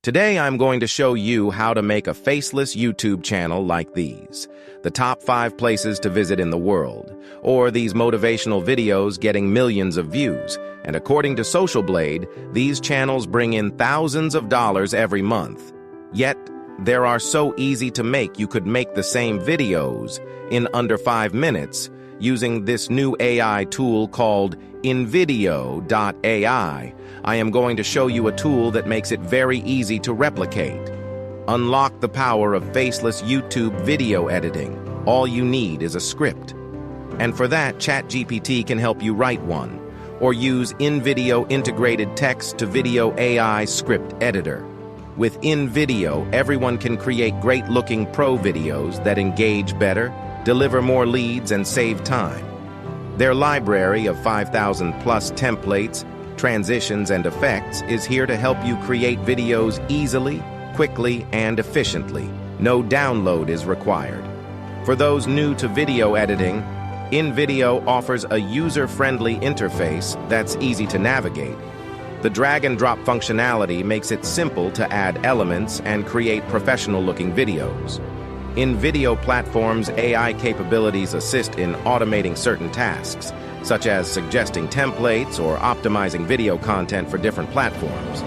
Today I'm going to show you how to make a faceless YouTube channel like these, the top 5 places to visit in the world, or these motivational videos getting millions of views, and according to Social Blade, these channels bring in thousands of dollars every month. Yet, they are so easy to make you could make the same videos in under 5 minutes using this new AI tool called Invideo.AI. I am going to show you a tool that makes it very easy to replicate. Unlock the power of faceless YouTube video editing. All you need is a script. And for that, ChatGPT can help you write one, or use Invideo integrated text to video AI script editor. With Invideo, everyone can create great-looking pro videos that engage better, deliver more leads, and save time. Their library of 5,000-plus templates, transitions, and effects is here to help you create videos easily, quickly, and efficiently. No download is required. For those new to video editing, Invideo offers a user-friendly interface that's easy to navigate. The drag-and-drop functionality makes it simple to add elements and create professional-looking videos. Invideo platform's AI capabilities assist in automating certain tasks, such as suggesting templates or optimizing video content for different platforms.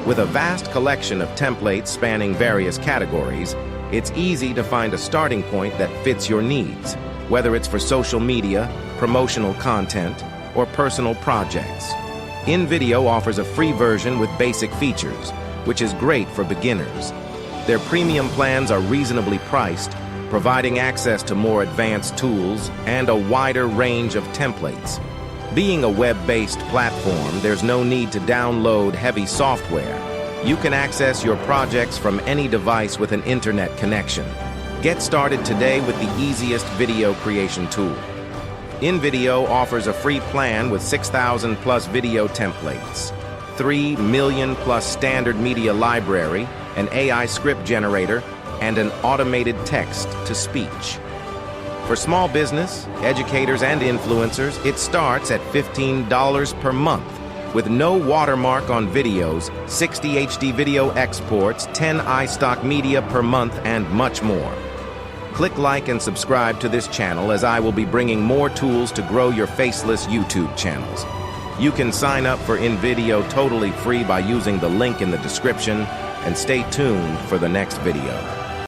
With a vast collection of templates spanning various categories, it's easy to find a starting point that fits your needs, whether it's for social media, promotional content, or personal projects. Invideo offers a free version with basic features, which is great for beginners. Their premium plans are reasonably priced, providing access to more advanced tools and a wider range of templates. Being a web-based platform, there's no need to download heavy software. You can access your projects from any device with an internet connection. Get started today with the easiest video creation tool. Invideo offers a free plan with 6,000-plus video templates, 3 million-plus standard media library, an AI script generator, and an automated text-to-speech. For small business, educators, and influencers, it starts at $15 per month, with no watermark on videos, 60 HD video exports, 10 iStock media per month, and much more. Click like and subscribe to this channel, as I will be bringing more tools to grow your faceless YouTube channels. You can sign up for Invideo totally free by using the link in the description, and stay tuned for the next video.